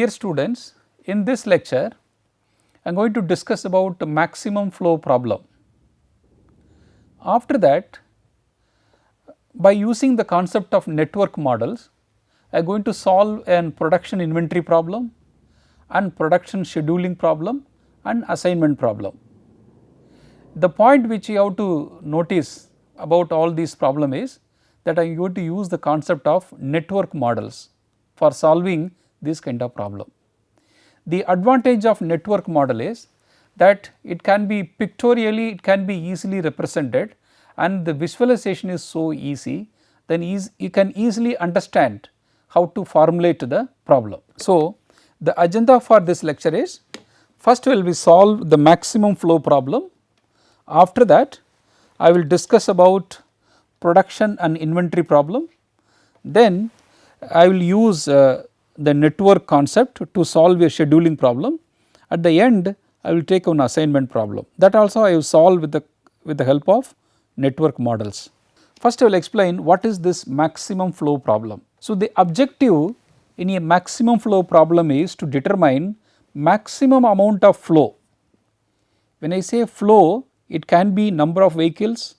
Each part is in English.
Dear students, in this lecture I am going to discuss about the maximum flow problem. After that, by using the concept of network models, I am going to solve an production inventory problem and production scheduling problem and assignment problem. The point which you have to notice about all these problems is that I am going to use the concept of network models for solving this kind of problem. The advantage of network model is that it can be pictorially, it can be easily represented, and the visualization is so easy, then you can easily understand how to formulate the problem. So, the agenda for this lecture is, first we will solve the maximum flow problem. After that, I will discuss about production and inventory problem. Then I will use the network concept to solve a scheduling problem. At the end, I will take an assignment problem, that also I will solve with the help of network models. First I will explain what is this maximum flow problem. So, the objective in a maximum flow problem is to determine maximum amount of flow. When I say flow, it can be number of vehicles,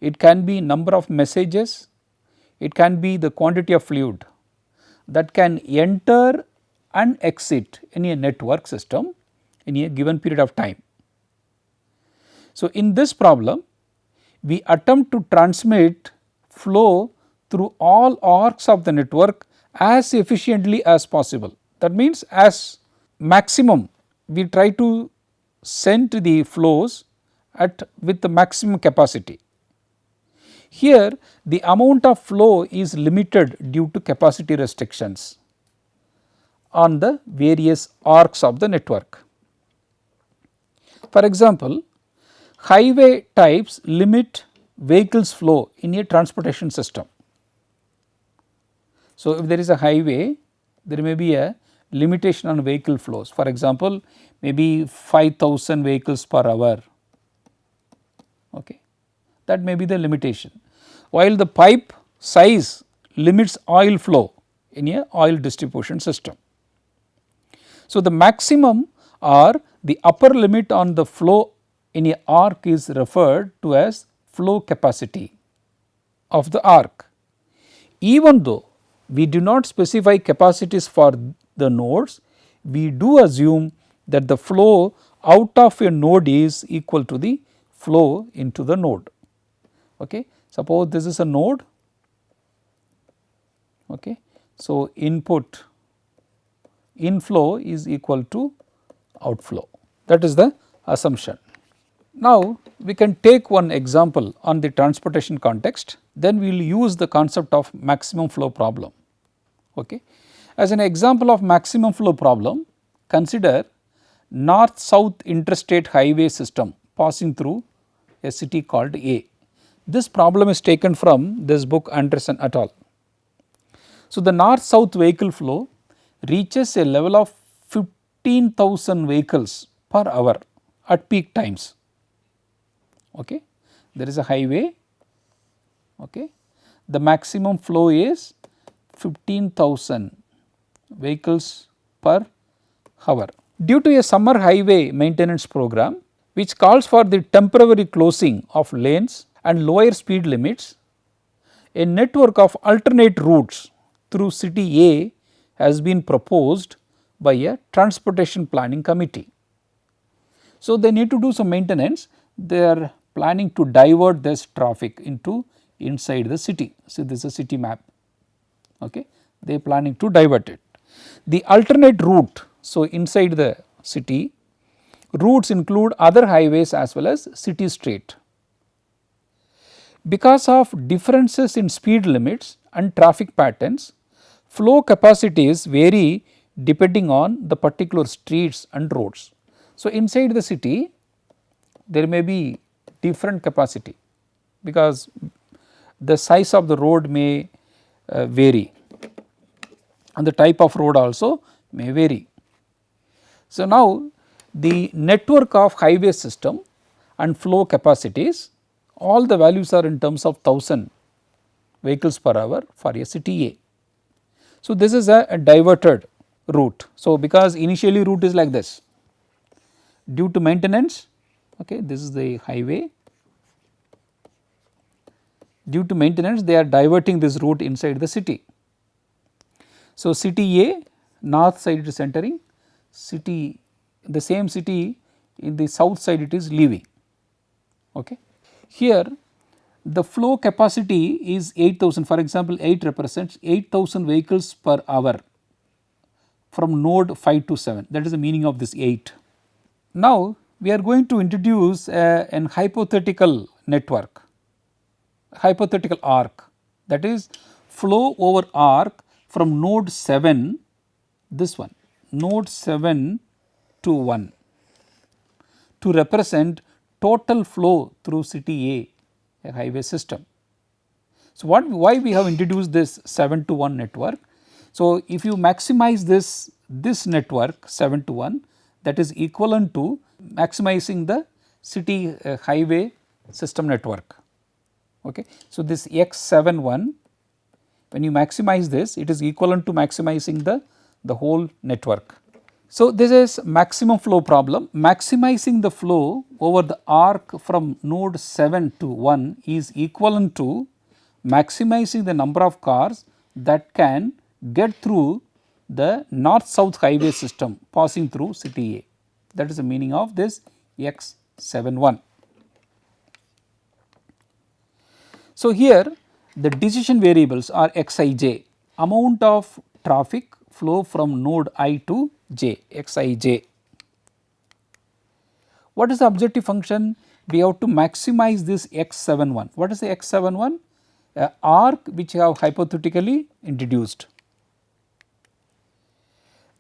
it can be number of messages, it can be the quantity of fluid that can enter and exit in a network system in a given period of time. So, in this problem we attempt to transmit flow through all arcs of the network as efficiently as possible. That means, as maximum we try to send the flows with the maximum capacity. Here the amount of flow is limited due to capacity restrictions on the various arcs of the network. For example, highway types limit vehicles flow in a transportation system. So, if there is a highway, there may be a limitation on vehicle flows. For example, maybe 5,000 vehicles per hour, okay. That may be the limitation, while the pipe size limits oil flow in a oil distribution system. So, the maximum or the upper limit on the flow in a arc is referred to as flow capacity of the arc. Even though we do not specify capacities for the nodes, we do assume that the flow out of a node is equal to the flow into the node. Okay. Suppose this is a node, okay. So, input inflow is equal to outflow, that is the assumption. Now, we can take one example on the transportation context, then we will use the concept of maximum flow problem. Okay. As an example of maximum flow problem, consider north-south interstate highway system passing through a city called A. This problem is taken from this book Anderson et al. So, the north-south vehicle flow reaches a level of 15,000 vehicles per hour at peak times. Okay. There is a highway, okay. The maximum flow is 15,000 vehicles per hour. Due to a summer highway maintenance program which calls for the temporary closing of lanes and lower speed limits, a network of alternate routes through city A has been proposed by a transportation planning committee. So, they need to do some maintenance, they are planning to divert this traffic into inside the city. So, this is a city map, okay. They are planning to divert it. The alternate route, so inside the city, routes include other highways as well as city street. Because of differences in speed limits and traffic patterns, flow capacities vary depending on the particular streets and roads. So, inside the city there may be different capacity because the size of the road may vary and the type of road also may vary. So, now the network of highway system and flow capacities, all the values are in terms of 1000 vehicles per hour for a city A. So, this is a diverted route. So, because initially route is like this, due to maintenance, okay, this is the highway, due to maintenance they are diverting this route inside the city. So, city A north side it is entering, city the same city in the south side it is leaving. Okay. Here the flow capacity is 8000, for example 8 represents 8000 vehicles per hour from node 5 to 7, that is the meaning of this 8. Now we are going to introduce an hypothetical network, hypothetical arc, that is flow over arc from node 7, this one node 7 to 1, to represent total flow through city A highway system. So, why we have introduced this 7 to 1 network? So, if you maximize this network 7 to 1, that is equivalent to maximizing the city highway system network. Okay. So, this X71, when you maximize this, it is equivalent to maximizing the whole network. So, this is maximum flow problem. Maximizing the flow over the arc from node 7 to 1 is equivalent to maximizing the number of cars that can get through the north south highway system passing through city A. That is the meaning of this X71. So, here the decision variables are Xij, amount of traffic flow from node I to j, Xij. What is the objective function? We have to maximize this X71. What is the X71? Arc which I have hypothetically introduced.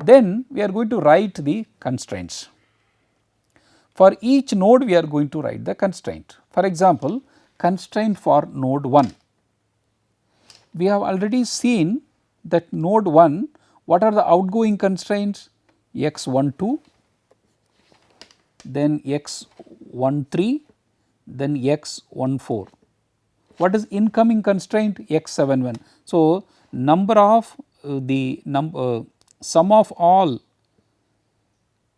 Then we are going to write the constraints. For each node we are going to write the constraint. For example, constraint for node 1. We have already seen that node 1, what are the outgoing constraints? X12, then X13, then X14. What is incoming constraint? X71. So, number of sum of all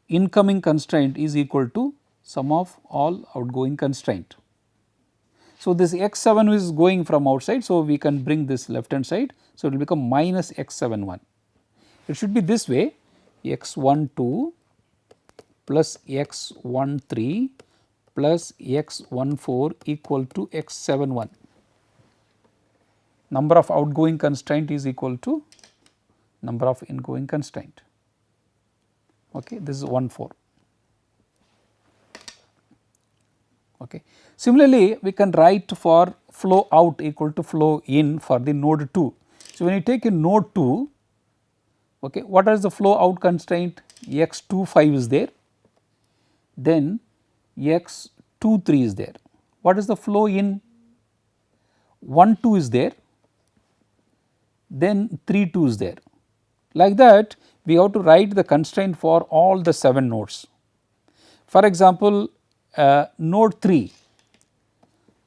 incoming constraint is equal to sum of all outgoing constraint. So, this X7 is going from outside, so we can bring this left hand side. So, it will become minus X71. It should be this way, X12 plus X13 plus X14 equal to X71. Number of outgoing constraint is equal to number of ingoing constraint. Okay, this is 14. Okay. Similarly, we can write for flow out equal to flow in for the node 2. So, when you take a node 2, okay, what is the flow out constraint? X25 is there, then X23 is there. What is the flow in? 12 is there, then 32 is there. Like that, we have to write the constraint for all the 7 nodes. For example, node 3,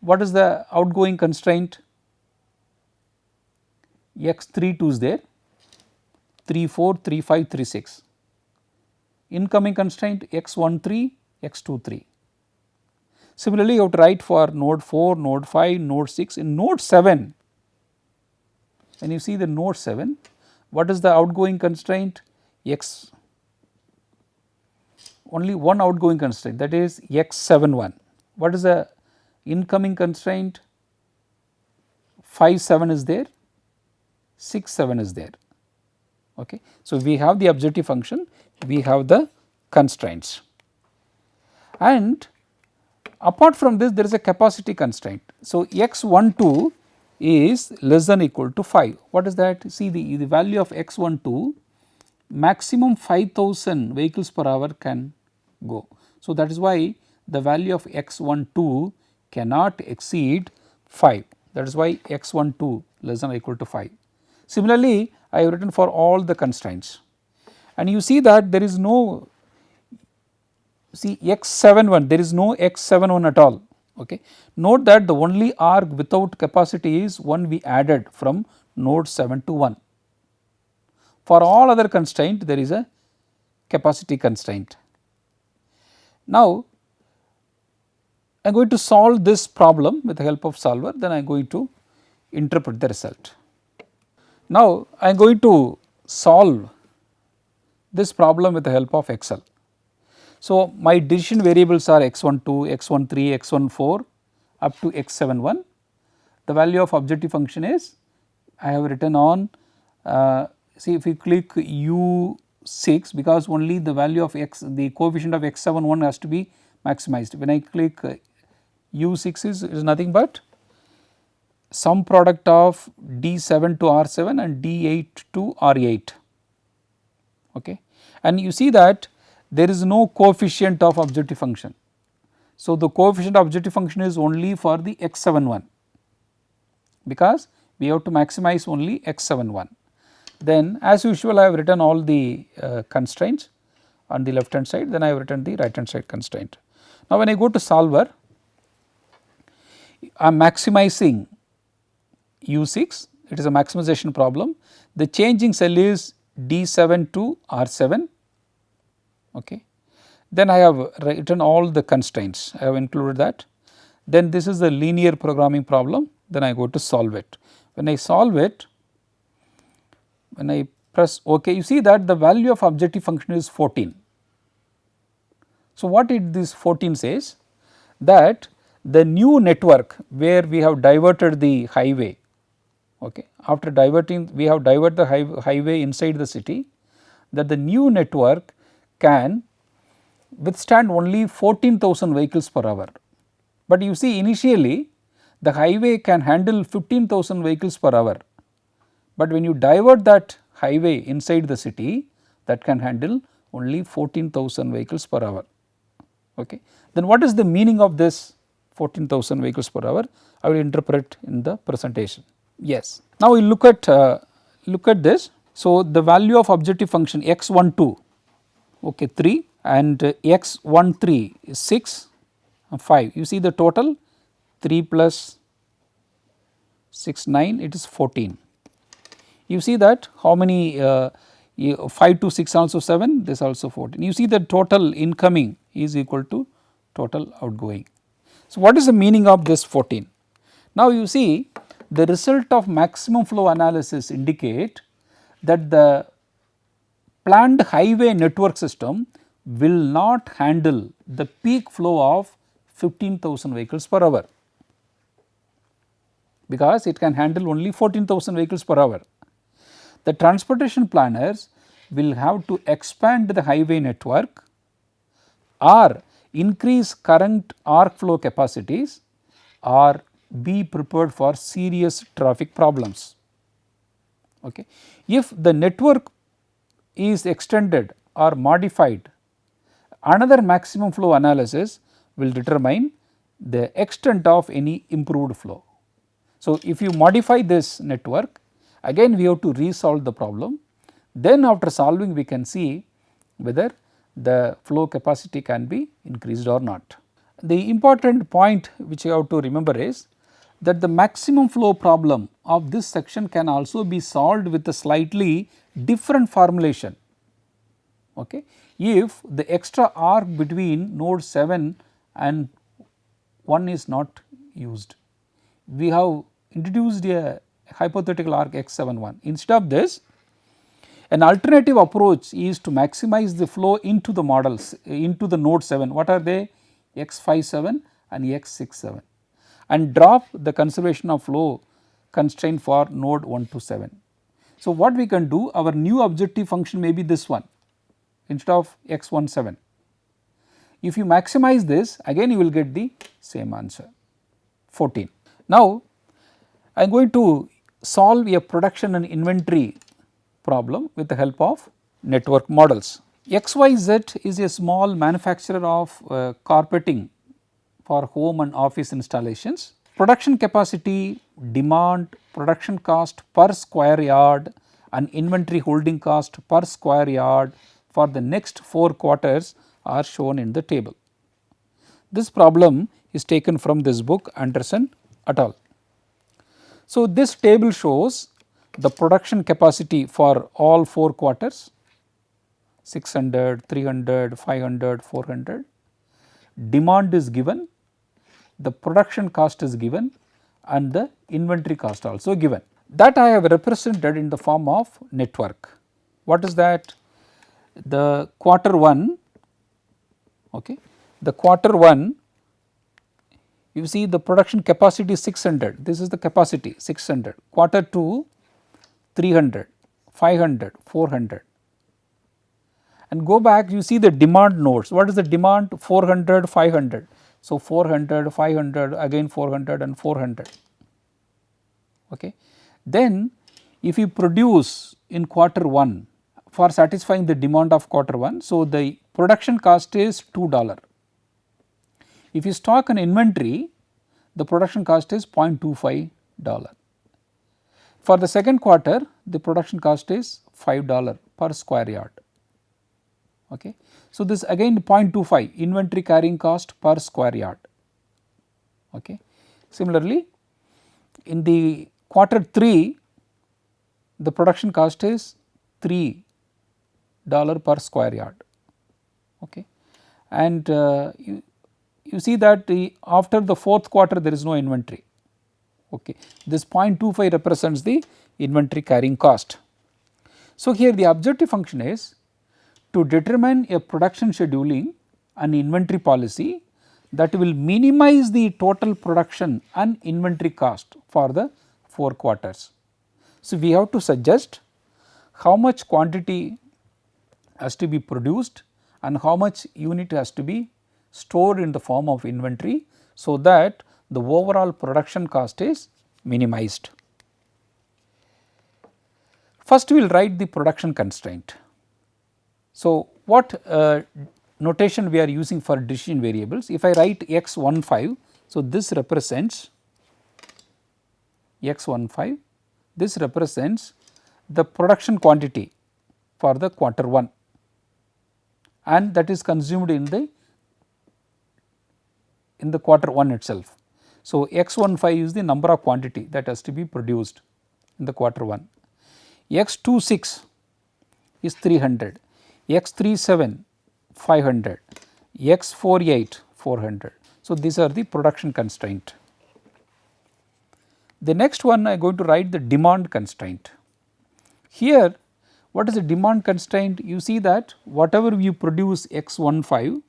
what is the outgoing constraint? X32 is there, 34, 35, 36. Incoming constraint X13, X23. Similarly, you have to write for node 4, node 5, node 6. In node 7, when you see the node 7, what is the outgoing constraint? X, only one outgoing constraint, that is X71. What is the incoming constraint? 5,7 is there, 6,7 is there. Okay. So, we have the objective function, we have the constraints, and apart from this there is a capacity constraint. So, X12 is less than or equal to 5. What is that? See the value of X12, maximum 5000 vehicles per hour can go. So, that is why the value of X12 cannot exceed 5, that is why X12 less than or equal to 5. Similarly, I have written for all the constraints, and you see that there is no, see X71, there is no X71 at all. Okay. Note that the only arc without capacity is one we added from node 7 to 1. For all other constraint there is a capacity constraint. Now, I am going to solve this problem with the help of solver, then I am going to interpret the result. Now, I am going to solve this problem with the help of Excel. So, my decision variables are x12, x13, x14 up to x71. The value of objective function is, I have written on, see if you click u6, because only the value of x, the coefficient of x71 has to be maximized. When I click u6 is nothing but sum product of d7 to r7 and d8 to r8, okay. And you see that there is no coefficient of objective function. So, the coefficient of objective function is only for the x71, because we have to maximize only x71. Then as usual I have written all the constraints on the left hand side, then I have written the right hand side constraint. Now, when I go to solver, I am maximizing u6, it is a maximization problem. The changing cell is d7 to r7, okay. Then I have written all the constraints, I have included that. Then this is the linear programming problem, then I go to solve it. When I solve it, when I press OK, you see that the value of objective function is 14. So, what this 14 says, that the new network where we have diverted the highway, okay, after diverting we have diverted the highway inside the city, that the new network can withstand only 14,000 vehicles per hour. But you see initially the highway can handle 15,000 vehicles per hour, but when you divert that highway inside the city, that can handle only 14,000 vehicles per hour, okay. Then what is the meaning of this 14,000 vehicles per hour? I will interpret in the presentation. Yes. Now, we look at this. So, the value of objective function x12, okay, 3, and x13 is 6 and 5. You see the total 3 plus 6 9, it is 14. You see that how many 5 to 6 also 7, this also 14. You see the total incoming is equal to total outgoing. So, what is the meaning of this 14? Now, you see the result of maximum flow analysis indicate that the planned highway network system will not handle the peak flow of 15,000 vehicles per hour, because it can handle only 14,000 vehicles per hour. The transportation planners will have to expand the highway network or increase current arc flow capacities or be prepared for serious traffic problems, okay. If the network is extended or modified, another maximum flow analysis will determine the extent of any improved flow. So, if you modify this network, again we have to resolve the problem, then after solving we can see whether the flow capacity can be increased or not. The important point which you have to remember is that the maximum flow problem of this section can also be solved with a slightly different formulation, okay. If the extra arc between node 7 and 1 is not used, we have introduced a hypothetical arc x71. Instead of this, an alternative approach is to maximize the flow into the models, into the node 7. What are they? x57 and x67, and drop the conservation of flow constraint for node 1 to 7. So, what we can do, our new objective function may be this one instead of x17. If you maximize this, again you will get the same answer, 14. Now, I am going to solve a production and inventory problem with the help of network models. XYZ is a small manufacturer of carpeting for home and office installations. Production capacity, demand, production cost per square yard and inventory holding cost per square yard for the next 4 quarters are shown in the table. This problem is taken from this book Anderson et al. So, this table shows the production capacity for all 4 quarters 600, 300, 500, 400, demand is given, the production cost is given and the inventory cost also given. That I have represented in the form of network. What is that? The quarter 1, okay, the quarter 1, you see the production capacity is 600, this is the capacity 600, quarter 2 300, 500, 400, and go back you see the demand nodes. What is the demand? 400, 500. So, 400, 500, again 400 and 400. Okay. Then if you produce in quarter 1 for satisfying the demand of quarter 1, so the production cost is $2. If you stock an inventory, the production cost is $0.25. For the second quarter, the production cost is $5 per square yard. Okay. So, this again 0.25 inventory carrying cost per square yard. Okay. Similarly, in the quarter 3, the production cost is $3 per square yard. Okay. And you see that after the 4th quarter there is no inventory. Okay. This 0.25 represents the inventory carrying cost. So, here the objective function is to determine a production scheduling and inventory policy that will minimize the total production and inventory cost for the 4 quarters. So, we have to suggest how much quantity has to be produced and how much unit has to be stored in the form of inventory, so that the overall production cost is minimized. First we will write the production constraint. So, what notation we are using for decision variables? If I write x15, so this represents x15, this represents the production quantity for the quarter 1 and that is consumed in the quarter 1 itself. So, x15 is the number of quantity that has to be produced in the quarter 1. x26 is 300, x37 500, x48 400. So, these are the production constraint. The next one I am going to write the demand constraint. Here what is the demand constraint? You see that whatever you produce x15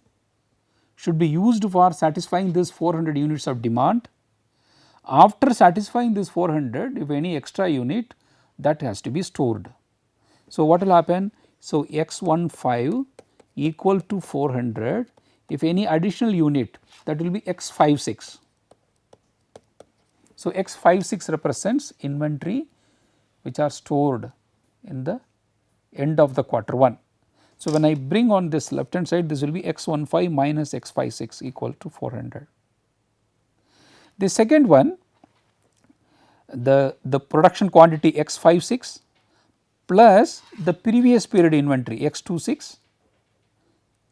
should be used for satisfying this 400 units of demand. After satisfying this 400, if any extra unit, that has to be stored. So, what will happen? So, x15 equal to 400, if any additional unit, that will be x56. So, x56 represents inventory which are stored in the end of the quarter 1. So, when I bring on this left hand side, this will be x15 minus x56 equal to 400. The second one, the production quantity x56 plus the previous period inventory x26,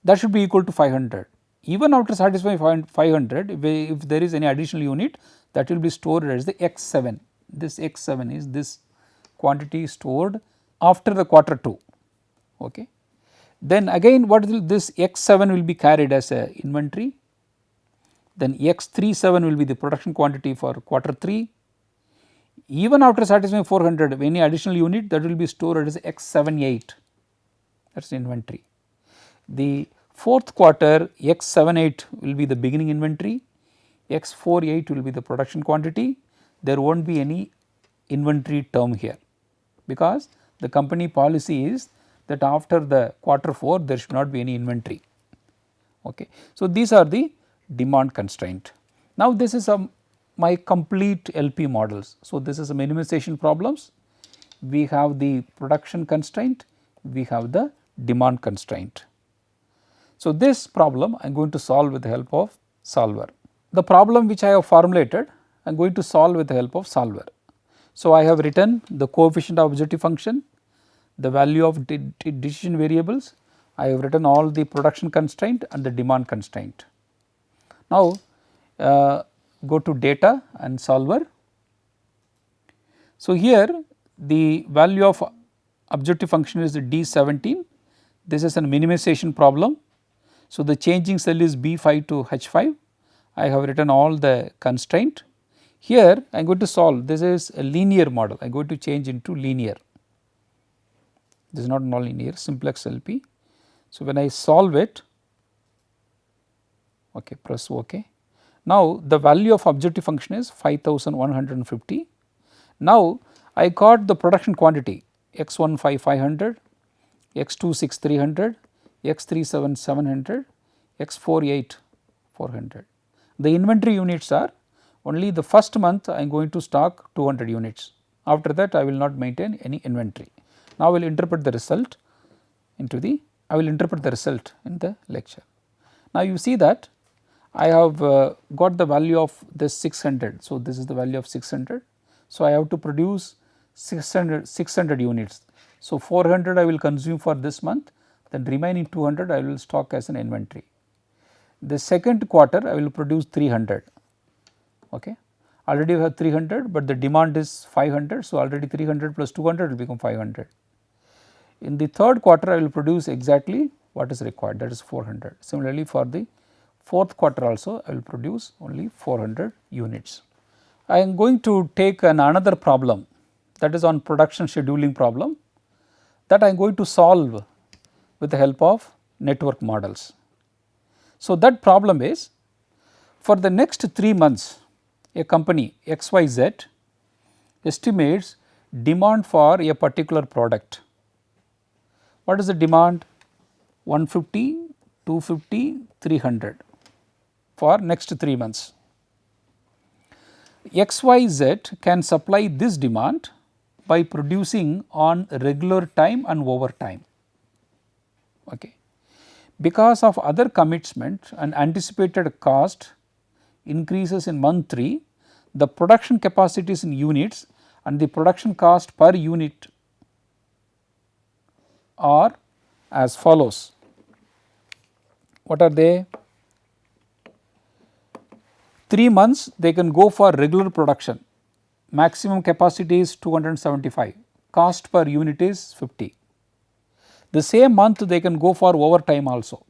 that should be equal to 500. Even after satisfying 500, if there is any additional unit, that will be stored as the x7. This x7 is this quantity stored after the quarter 2. Okay. Then again what will this x7 will be carried as a inventory, then x37 will be the production quantity for quarter 3. Even after satisfying 400, if any additional unit, that will be stored as x78, that is inventory. The 4th quarter x78 will be the beginning inventory, x48 will be the production quantity. There will not be any inventory term here, because the company policy is that after the quarter 4 there should not be any inventory. Okay. So, these are the demand constraint. Now, this is my complete LP models. So, this is a minimization problems. We have the production constraint, we have the demand constraint. So, this problem I am going to solve with the help of solver. The problem which I have formulated I am going to solve with the help of solver. So, I have written the coefficient of objective function, the value of decision variables, I have written all the production constraint and the demand constraint. Now, go to data and solver. So, here the value of objective function is D17. This is a minimization problem. So, the changing cell is B5 to H5. I have written all the constraint. Here I am going to solve, this is a linear model, I am going to change into linear. This is not nonlinear, simplex LP. So, when I solve it, okay, press OK. Now, the value of objective function is 5150. Now, I got the production quantity X15 500, X26 300, X37 700, X48 400. The inventory units are only the first month I am going to stock 200 units. After that I will not maintain any inventory. Now, I will interpret the result into the, I will interpret the result in the lecture. Now, you see that I have got the value of this 600. So, this is the value of 600. So, I have to produce 600 units. So, 400 I will consume for this month, then remaining 200 I will stock as an inventory. The second quarter I will produce 300. Okay. Already we have 300, but the demand is 500. So, already 300 plus 200 will become 500. In the third quarter I will produce exactly what is required, that is 400. Similarly, for the fourth quarter also I will produce only 400 units. I am going to take another problem, that is on production scheduling problem, that I am going to solve with the help of network models. So, that problem is, for the next 3 months a company XYZ estimates demand for a particular product. What is the demand? 150, 250, 300 for next 3 months. XYZ can supply this demand by producing on regular time and overtime. Okay. Because of other commitment and anticipated cost increases in month 3, the production capacities in units and the production cost per unit are as follows. What are they? 3 months they can go for regular production, maximum capacity is 275, cost per unit is 50. The same month they can go for overtime also.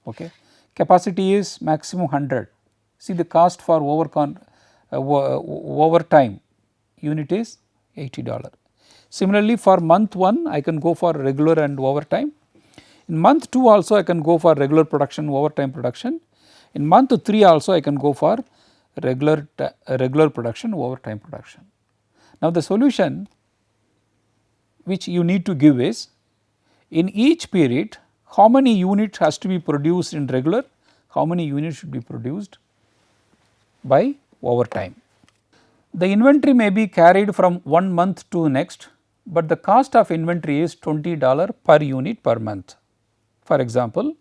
Okay. Capacity is maximum 100. See, the cost for overtime unit is $80. Similarly, for month 1 I can go for regular and overtime. In month 2 also I can go for regular production, overtime production. In month 3 also I can go for regular production, overtime production. Now, the solution which you need to give is, in each period how many units has to be produced in regular, how many units should be produced by overtime. The inventory may be carried from 1 month to next, but the cost of inventory is $20 per unit per month. For example,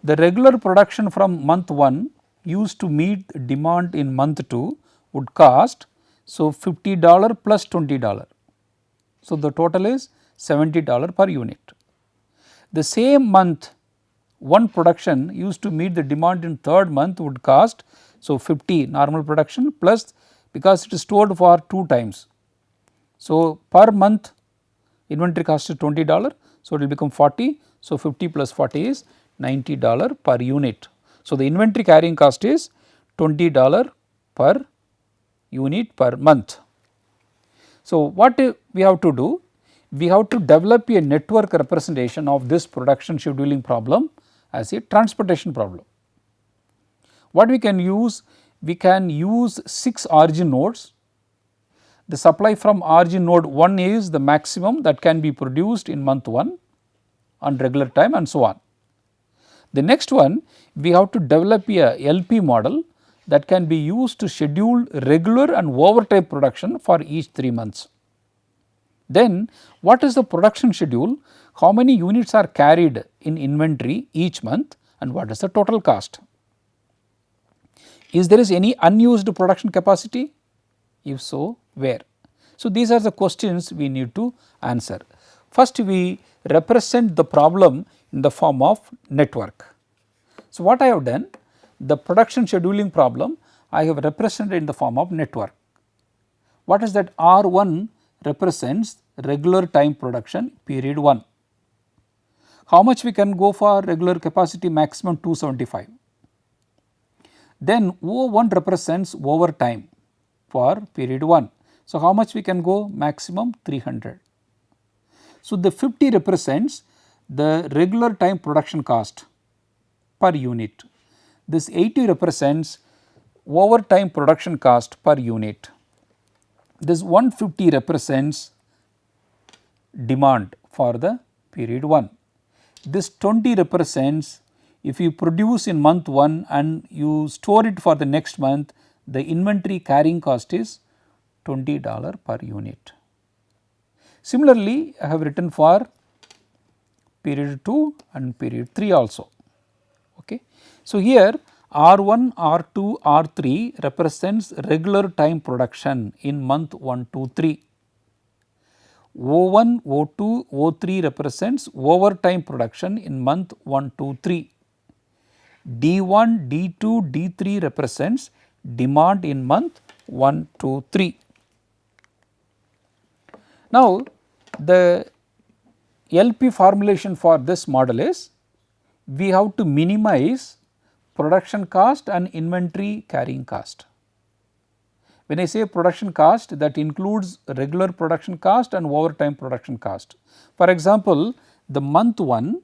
the regular production from month 1 used to meet demand in month 2 would cost, so $50 plus $20. So, the total is $70 per unit. The same month 1 production used to meet the demand in third month would cost, so 50 normal production plus, because it is stored for 2 times. So, per month inventory cost is $20, so it will become 40. So, 50 plus 40 is $90 per unit. So, the inventory carrying cost is $20 per unit per month. So, what we have to do? We have to develop a network representation of this production scheduling problem as a transportation problem. What we can use? We can use 6 origin nodes. The supply from origin node 1 is the maximum that can be produced in month 1 on regular time and so on. The next one, we have to develop a LP model that can be used to schedule regular and overtime production for each 3 months. Then what is the production schedule? How many units are carried in inventory each month and what is the total cost? Is there any unused production capacity? If so, where? So, these are the questions we need to answer. First, we represent the problem in the form of network. So, what I have done? The production scheduling problem I have represented in the form of network. What is that? R1 represents regular time production period 1. How much we can go for regular capacity? Maximum 275. Then O1 represents overtime for period 1. So, how much we can go? Maximum 300. So, the 50 represents the regular time production cost per unit. This 80 represents overtime production cost per unit. This 150 represents demand for the period 1. This 20 represents if you produce in month 1 and you store it for the next month, the inventory carrying cost is $20 per unit. Similarly, I have written for period 2 and period 3 also. Okay. So, here R1, R2, R3 represents regular time production in month 1, 2, 3. O1, O2, O3 represents overtime production in month 1, 2, 3. D1, D2, D3 represents demand in month 1, 2, 3. Now, the LP formulation for this model is we have to minimize production cost and inventory carrying cost. When I say production cost, that includes regular production cost and overtime production cost. For example, the month 1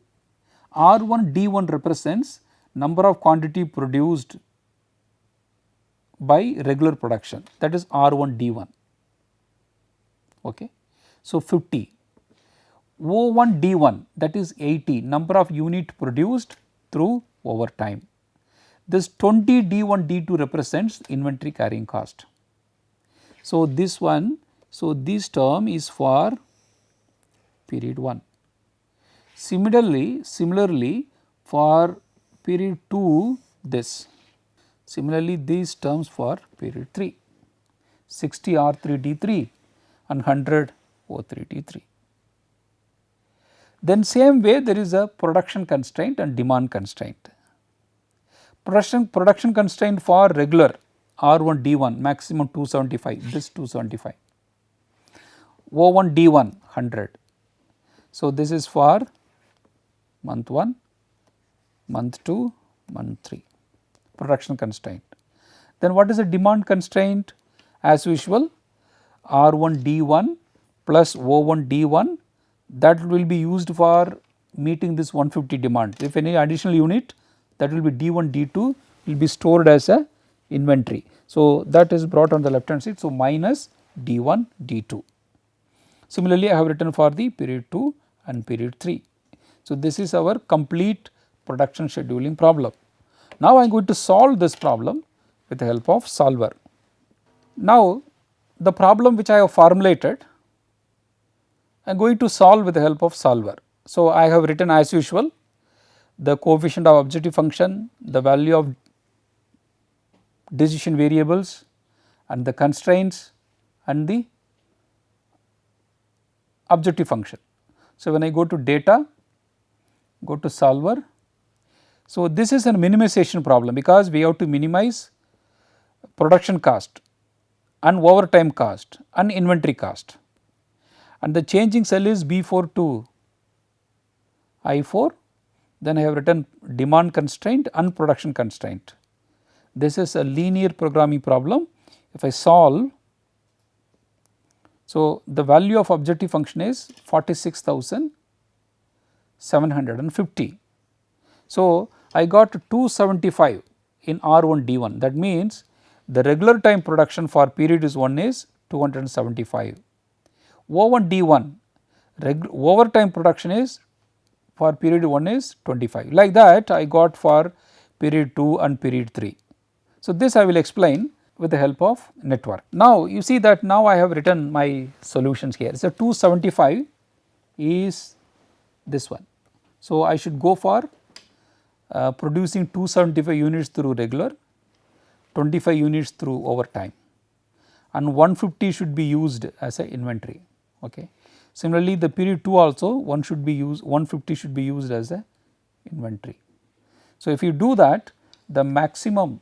R1 D1 represents number of quantity produced by regular production, that is R1 D1. Okay. So, 50. O1 D1, that is 80, number of unit produced through overtime. This 20 D1 D2 represents inventory carrying cost. So, this one, so this term is for period 1. Similarly for period 2 this, similarly these terms for period 3, 60 R3 D3 and 100 O3 D3. Then same way there is a production constraint and demand constraint. Production constraint for regular R1 D1 maximum 275, this 275, O1 D1 100. So, this is for month 1, month 2, month 3 production constraint. Then what is the demand constraint? As usual R1 D1 plus O1 D1, that will be used for meeting this 150 demand. If any additional unit, that will be D1 D2 will be stored as a inventory. So, that is brought on the left hand side. So, minus D1 D2. Similarly, I have written for the period 2 and period 3. So, this is our complete production scheduling problem. Now, I am going to solve this problem with the help of solver. Now, the problem which I have formulated, I am going to solve with the help of solver. So, I have written as usual the coefficient of objective function, the value of decision variables and the constraints and the objective function. So, when I go to data, go to solver. So, this is a minimization problem because we have to minimize production cost and overtime cost and inventory cost, and the changing cell is B4 to I4. Then I have written demand constraint and production constraint. This is a linear programming problem. If I solve, so the value of objective function is 46,750. So, I got 275 in R1 D1, that means the regular time production for period is 1 is 275. O1 D1 overtime production is for period 1 is 25, like that I got for period 2 and period 3. So, this I will explain with the help of network. Now, you see that now I have written my solutions here. So, 275 is this one. So, I should go for producing 275 units through regular, 25 units through overtime, and 150 should be used as a inventory. Okay. Similarly, the period 2 also 150 should be used as a inventory. So, if you do that, the maximum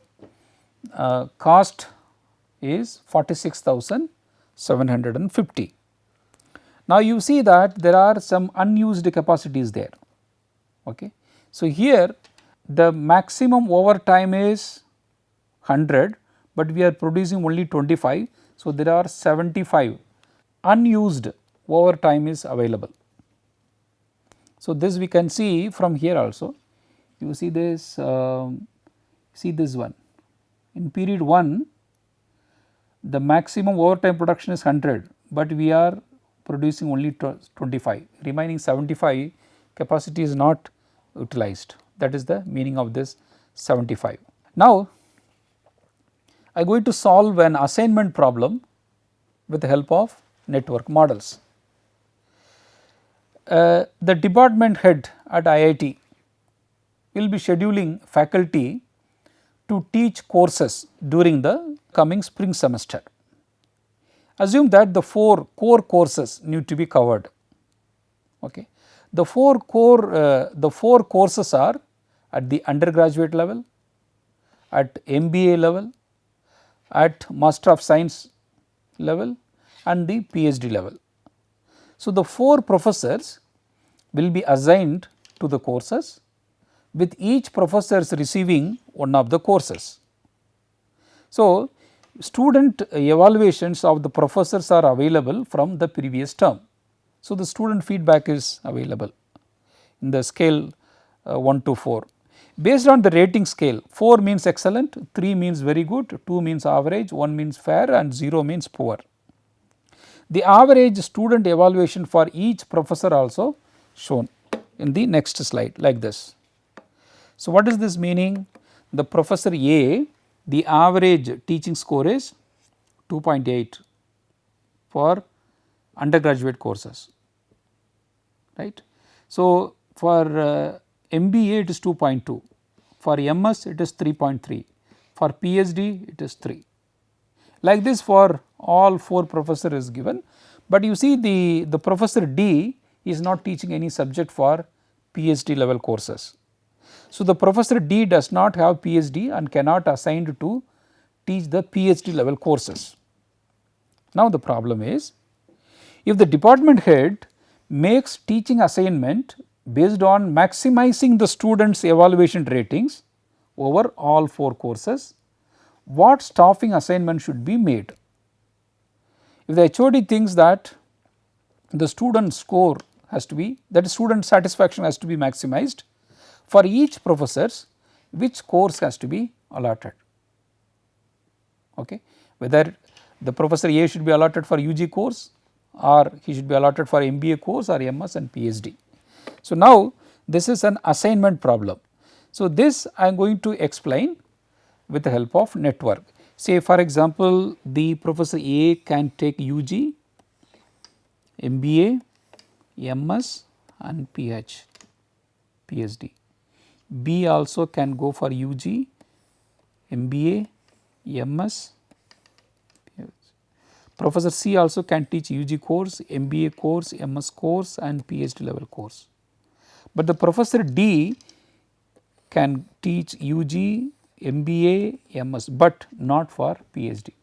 cost is 46,750. 750. Now, you see that there are some unused capacities there. Okay. So, here the maximum overtime is 100, but we are producing only 25. So, there are 75 unused overtime is available. So, this we can see from here also. You see this one in period 1 the maximum overtime production is 100, but we are producing only 25, remaining 75 capacity is not utilized. That is the meaning of this 75. Now, I am going to solve an assignment problem with the help of network models. The department head at IIT will be scheduling faculty to teach courses during the coming spring semester. Assume that the 4 core courses need to be covered. Okay. The 4 courses are at the undergraduate level, at MBA level, at Master of Science level and the PhD level. So, the 4 professors will be assigned to the courses, with each professor receiving one of the courses. So, student evaluations of the professors are available from the previous term. So, the student feedback is available in the scale 1 to 4. Based on the rating scale, 4 means excellent, 3 means very good, 2 means average, 1 means fair and 0 means poor. The average student evaluation for each professor also shown in the next slide like this. So, what is this meaning? The professor A, the average teaching score is 2.8 for undergraduate courses, right. So, for MBA it is 2.2, for MS it is 3.3, for PhD it is 3. Like this for all 4 professors is given, but you see the professor D is not teaching any subject for PhD level courses. So, the professor D does not have PhD and cannot assigned to teach the PhD level courses. Now, the problem is, if the department head makes teaching assignment based on maximizing the students' evaluation ratings over all 4 courses, what staffing assignment should be made? If the HOD thinks that the student score has to be, that is student satisfaction has to be maximized, for each professors which course has to be allotted? Okay. Whether the professor A should be allotted for UG course or he should be allotted for MBA course or MS and PhD. So, now this is an assignment problem. So, this I am going to explain with the help of network. Say for example, the professor A can take UG, MBA, MS and PhD. B also can go for UG, MBA, MS. Professor C also can teach UG course, MBA course, MS course and PhD level course. But the professor D can teach UG, MBA, MS, but not for PhD.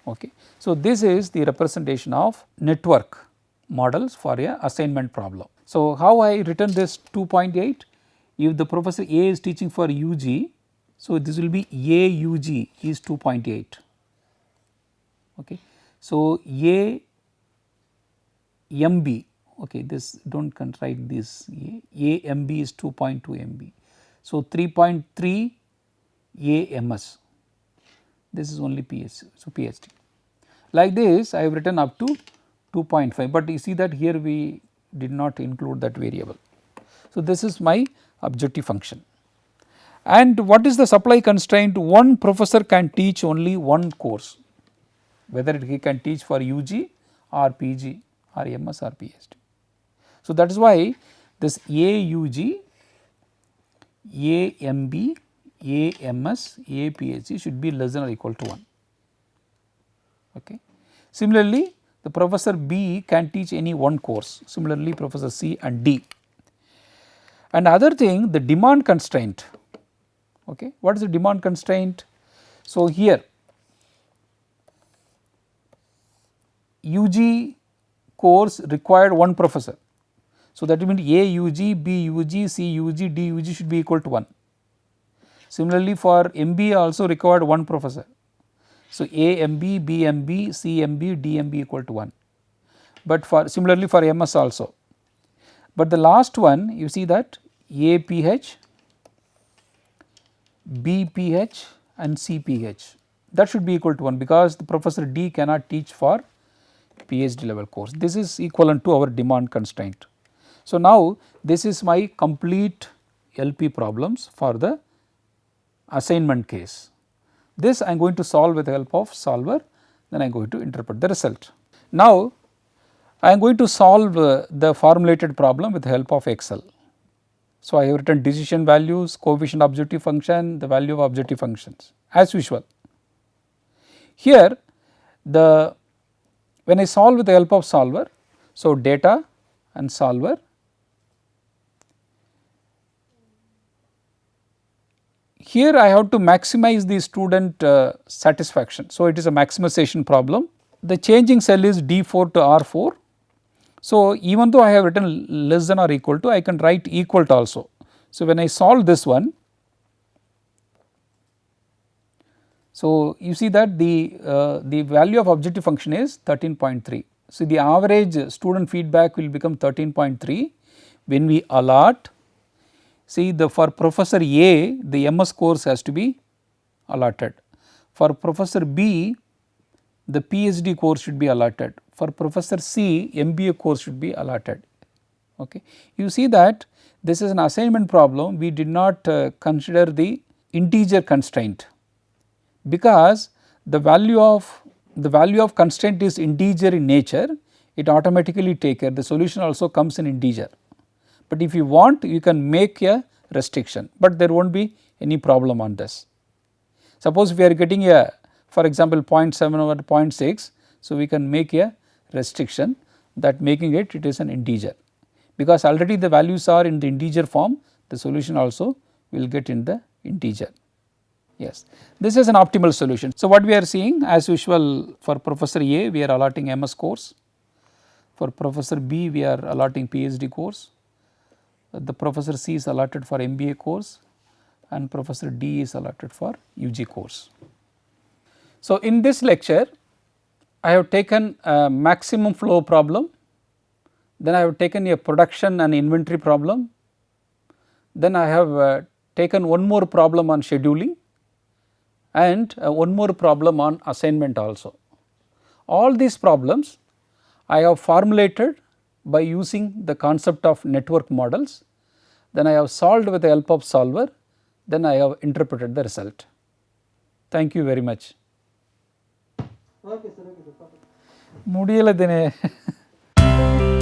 Okay. So, this is the representation of network models for a assignment problem. So, how I written this 2.8? If the professor A is teaching for UG, so this will be AUG is 2.8. Okay. So, AMB, okay, this do not write this, AMB is 2.2 MB. So, 3.3 AMS, this is only PhD. So, PhD. Like this I have written up to 2.5, but you see that here we did not include that variable. So, this is my objective function. And what is the supply constraint? One professor can teach only one course, whether he can teach for UG or PG or MS or PhD. So, that is why this AUG, AMB, AMS, APhD should be less than or equal to 1. Okay. Similarly, the professor B can teach any one course, similarly professor C and D. And other thing, the demand constraint. Okay. What is the demand constraint? So, here UG course required one professor. So, that means A UG, B UG, C UG, D UG should be equal to 1. Similarly, for MBA also required one professor. So, A MB, B MB, C MB, D MB equal to 1, but for similarly for MS also. But the last one you see that A PH, B PH and C PH, that should be equal to 1, because the professor D cannot teach for PhD level course. This is equivalent to our demand constraint. So, now this is my complete LP problems for the assignment case. This I am going to solve with the help of solver, then I am going to interpret the result. Now, I am going to solve the formulated problem with the help of Excel. So, I have written decision values, coefficient objective function, the value of objective functions as usual. Here when I solve with the help of solver, so data and solver, here I have to maximize the student satisfaction. So, it is a maximization problem. The changing cell is D4 to R4. So, even though I have written less than or equal to, I can write equal to also. So, when I solve this one, so you see that the value of objective function is 13.3. So, the average student feedback will become 13.3 when we allot. See, for professor A, the MS course has to be allotted. For professor B, the PhD course should be allotted. For professor C, MBA course should be allotted. Okay. You see that this is an assignment problem, we did not consider the integer constraint, because the value of constraint is integer in nature, it automatically take care, the solution also comes in integer. But if you want, you can make a restriction, but there will not be any problem on this. Suppose we are getting a, for example, 0.7 or 0.6, so we can make a restriction that making it is an integer, because already the values are in the integer form, the solution also will get in the integer. Yes, this is an optimal solution. So, what we are seeing as usual, for professor A we are allotting MS course, for professor B we are allotting PhD course, the professor C is allotted for MBA course, and professor D is allotted for UG course. So, in this lecture I have taken a maximum flow problem, then I have taken a production and inventory problem, then I have taken one more problem on scheduling, and one more problem on assignment also. All these problems I have formulated by using the concept of network models, then I have solved with the help of solver, then I have interpreted the result. Thank you very much. Okay sir, okay sir.